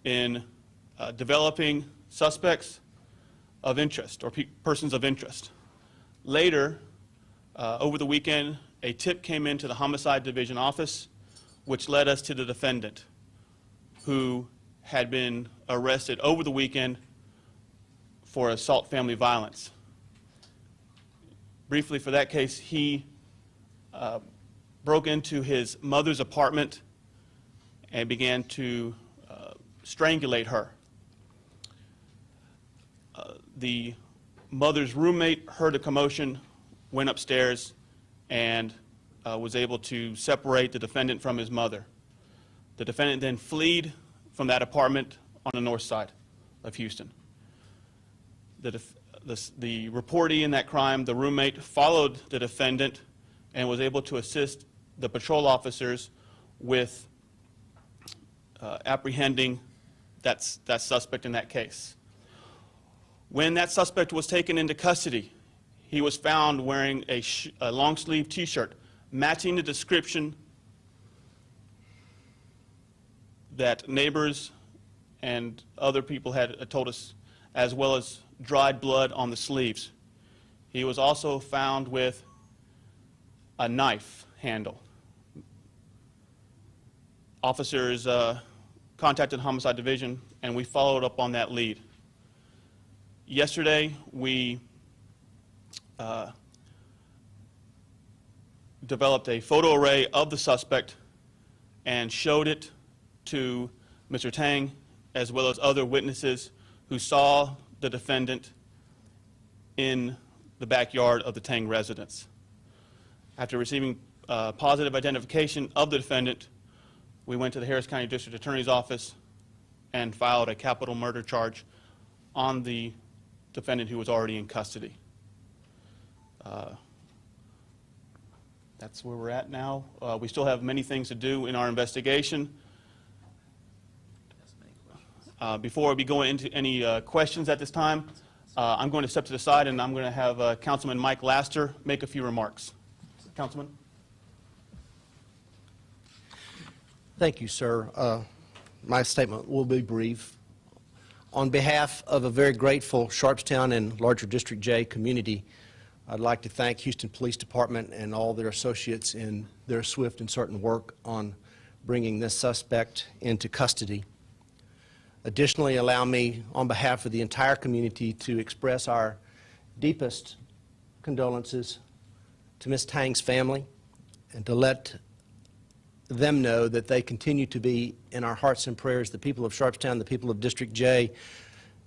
in developing suspects of interest or persons of interest. Later, over the weekend, a tip came into the Homicide Division office, which led us to the defendant, who had been arrested over the weekend for assault family violence. Briefly, for that case, he broke into his mother's apartment and began to strangulate her. The mother's roommate heard a commotion, went upstairs, and was able to separate the defendant from his mother. The defendant then fled from that apartment on the north side of Houston. The reportee in that crime, the roommate, followed the defendant and was able to assist the patrol officers with apprehending that suspect in that case. When that suspect was taken into custody, he was found wearing a long-sleeve T-shirt matching the description that neighbors and other people had told us, as well as dried blood on the sleeves. He was also found with a knife handle. Officers contacted Homicide Division, and we followed up on that lead. Yesterday, we developed a photo array of the suspect and showed it to Mr. Tang, as well as other witnesses who saw the defendant in the backyard of the Tang residence. After receiving positive identification of the defendant, we went to the Harris County District Attorney's Office and filed a capital murder charge on the defendant who was already in custody. That's where we're at now. We still have many things to do in our investigation. Before we go into any questions at this time, I'm going to step to the side and I'm going to have Councilman Mike Laster make a few remarks. Councilman. Thank you, sir. My statement will be brief. On behalf of a very grateful Sharpstown and larger District J community, I'd like to thank Houston Police Department and all their associates in their swift and certain work on bringing this suspect into custody. Additionally, allow me, on behalf of the entire community, to express our deepest condolences to Ms. Tang's family and to let them know that they continue to be in our hearts and prayers. The people of Sharpstown, the people of District J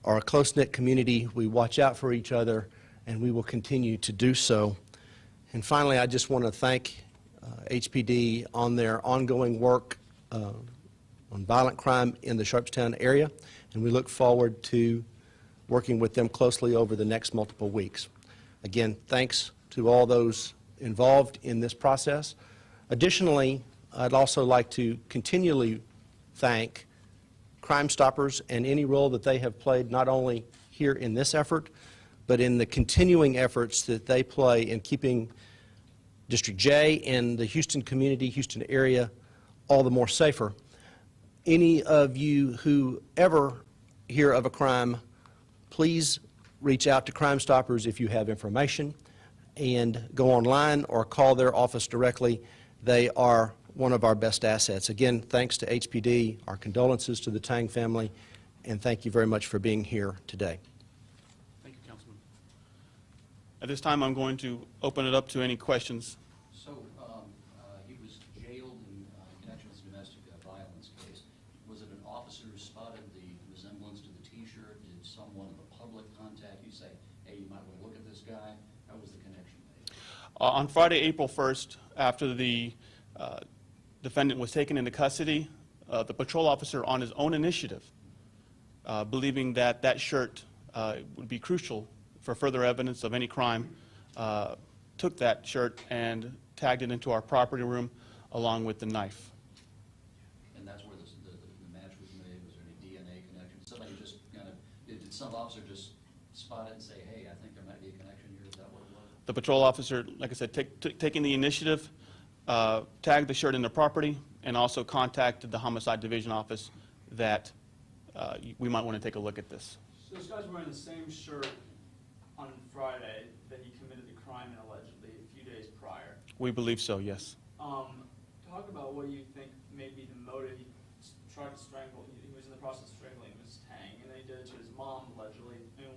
are a close-knit community. We watch out for each other, and we will continue to do so. And finally, I just want to thank HPD on their ongoing work on violent crime in the Sharpstown area, and we look forward to working with them closely over the next multiple weeks. Again, thanks to all those involved in this process. Additionally, I'd also like to continually thank Crime Stoppers and any role that they have played, not only here in this effort, but in the continuing efforts that they play in keeping District J and the Houston community, Houston area, all the more safer. Any of you who ever hear of a crime, please reach out to Crime Stoppers if you have information, and go online or call their office directly. They are one of our best assets. Again, thanks to HPD, our condolences to the Tang family, and thank you very much for being here today. Thank you, Councilman. At this time, I'm going to open it up to any questions. So he was jailed in connection with domestic violence case. Was it an officer who spotted the resemblance to the T-shirt? Did someone in the public contact you, say, hey, you might want to look at this guy? How was the connection made? On Friday, April 1st, after the defendant was taken into custody, the patrol officer, on his own initiative, believing that that shirt would be crucial for further evidence of any crime, took that shirt and tagged it into our property room along with the knife. And that's where the match was made? Was there any DNA connection? Somebody just kind of, did some officer just spot it and say, hey, I think there might be a connection here? Is that what it was? The patrol officer, like I said, taking the initiative, tagged the shirt in the property and also contacted the Homicide Division office that we might want to take a look at this. So this guy's wearing the same shirt on Friday that he committed the crime in allegedly a few days prior. We believe so, yes. Talk about what you think may be the motive. He tried to strangle, he was in the process of strangling Ms. Tang, and then he did it to his mom allegedly. And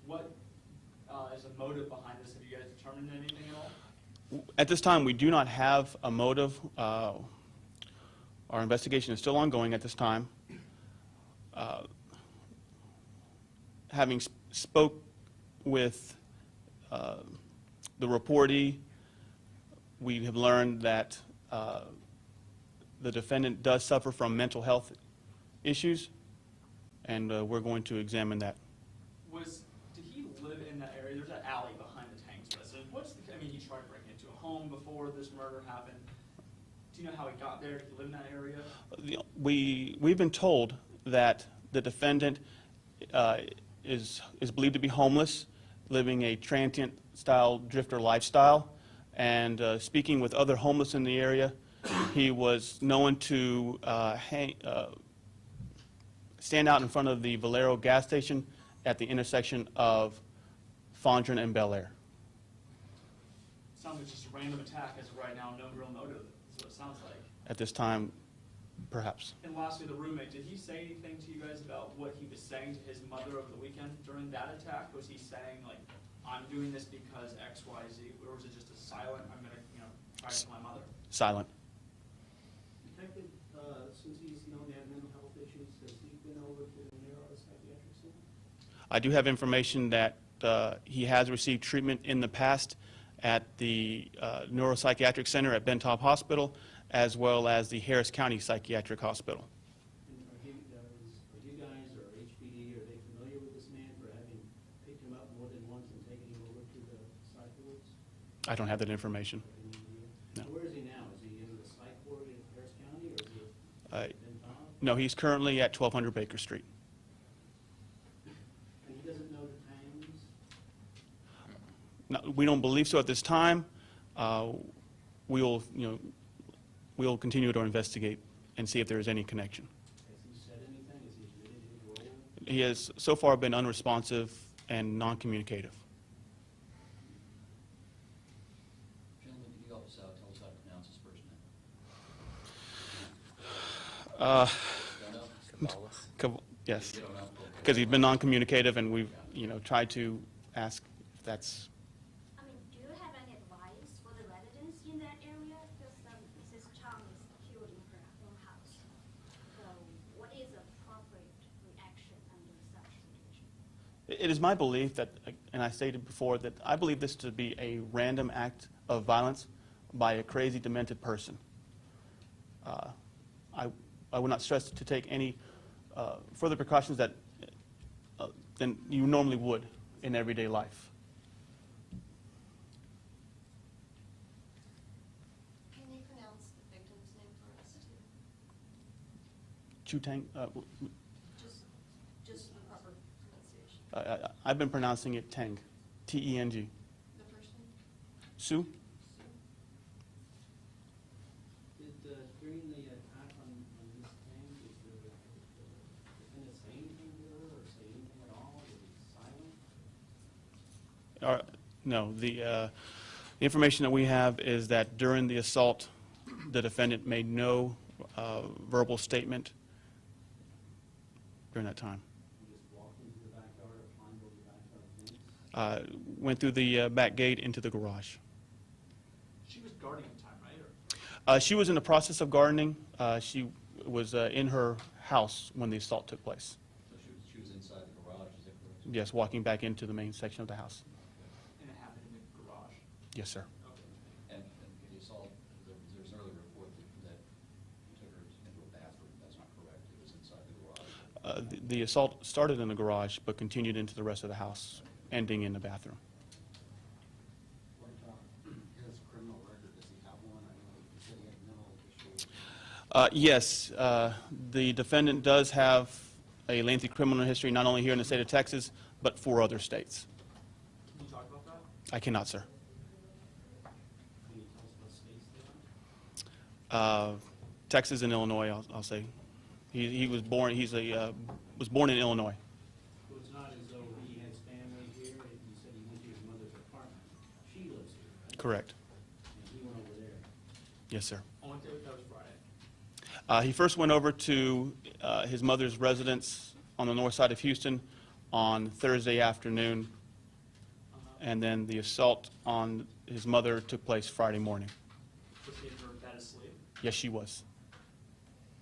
what is the motive behind this? Have you guys determined anything at all? At this time, we do not have a motive. Our investigation is still ongoing at this time. Having spoke with the reportee, we have learned that the defendant does suffer from mental health issues, and we're going to examine that. Did he live in that area? There's an alley behind the Tang's residence. I mean, he tried breaking into a home before this murder happened. Do you know how he got there? Did he live in that area? We've been told that the defendant is believed to be homeless, living a transient-style drifter lifestyle, and speaking with other homeless in the area, he was known to stand out in front of the Valero gas station at the intersection of Fondren and Bel Air. Sounds like just a random attack as of right now, no real motive. That's what it sounds like. At this time, perhaps. And lastly, the roommate, did he say anything to you guys about what he was saying to his mother over the weekend during that attack? Was he saying, like, I'm doing this because X, Y, Z, or was it just a silent, I'm going to, try to kill my mother? Silent. Detective, since he's known to have mental health issues, has he been over to the neuropsychiatric center? I do have information that he has received treatment in the past at the neuropsychiatric center at Bentop Hospital, as well as the Harris County Psychiatric Hospital. And are you guys or HPD, are they familiar with this man for having picked him up more than once and taken him over to the psych wards? I don't have that information. No. So where is he now? Is he in the psych ward in Harris County, or is he Uh, at Bentop? No, he's currently at 1200 Baker Street. And he doesn't know the Tangs? No, we don't believe so at this time. We'll continue to investigate and see if there is any connection. Has he said anything? Has he admitted his role? He has so far been unresponsive and non-communicative. Gentlemen, could you help us out, tell us how to pronounce his first name? Don't know? Yes, You don't know? Okay. because he's been non-communicative, and we've tried to ask if that's. I mean, do you have any advice for the residents in that area? Because Mrs. Chang is killed in her own house. So what is the appropriate reaction under such situation? It is my belief that, and I stated before, that I believe this to be a random act of violence by a crazy, demented person. I would not stress to take any further precautions than you normally would in everyday life. Can you pronounce the victim's name for us too? Chu Tang, Just the proper pronunciation. I've been pronouncing it Tang, T-E-N-G. The first name? Sue? Did, during the attack on Ms. Tang, did the defendant say anything to her, or say anything at all? Was he silent? No, the information that we have is that during the assault, the defendant made no verbal statement during that time. He just walked into the backyard or climbed over the backyard fence? Went through the back gate into the garage. She was guarding at the time, right? Or She was in the process of gardening. She was in her house when the assault took place. So she was inside the garage, is that correct? Yes, walking back into the main section of the house. and it happened in the garage. Yes, sir. Okay. And the assault, there's an earlier report that you took her into a bathroom. That's not correct. It was inside the garage. The assault started in the garage, but continued into the rest of the house, ending in the bathroom. What about his criminal record? Does he have one? I know you said he had mental issues. Yes, the defendant does have a lengthy criminal history, not only here in the state of Texas, but 4 other states. Can you talk about that? I cannot, sir. Can you tell us what states they are? Texas and Illinois, I'll say. He was born, was born in Illinois. So it's not as though he has family here, you said he went to his mother's apartment. She lives here, right? Correct. And he went over there. Yes, sir. On what day, that was Friday. He first went over to his mother's residence on the north side of Houston on Thursday afternoon, and then the assault on his mother took place Friday morning. Was he in her bed asleep? Yes, she was.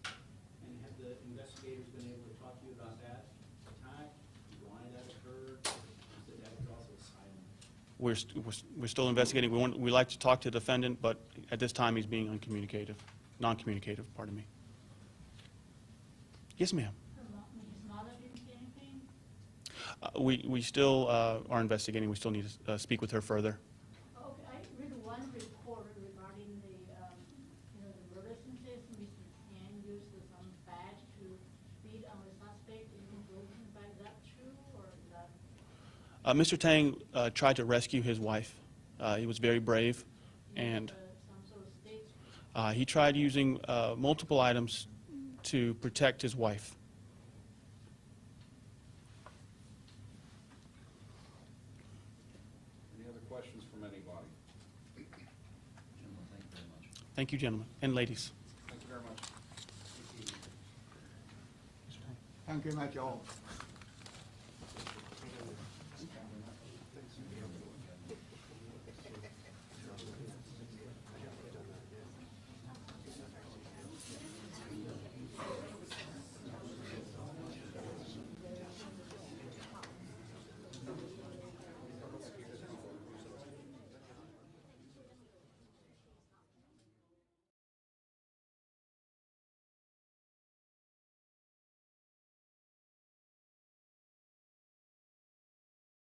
And have the investigators been able to talk to you about that attack, why that occurred? You said that was also silent. We're still investigating. We like to talk to the defendant, but at this time, he's being non-communicative, pardon me. Yes, ma'am. His mother didn't say anything? We still are investigating. We still need to speak with her further. Okay, I read one report regarding the, the relationship Mr. Tang used some badge to beat on the suspect in conclusion. Is that true, or is that? Mr. Tang tried to rescue his wife. He was very brave, and Some sort of state? he tried using multiple items to protect his wife. Any other questions from anybody? Gentlemen, thank you very much. Thank you, gentlemen, and ladies. Thank you very much. Thank you very much all.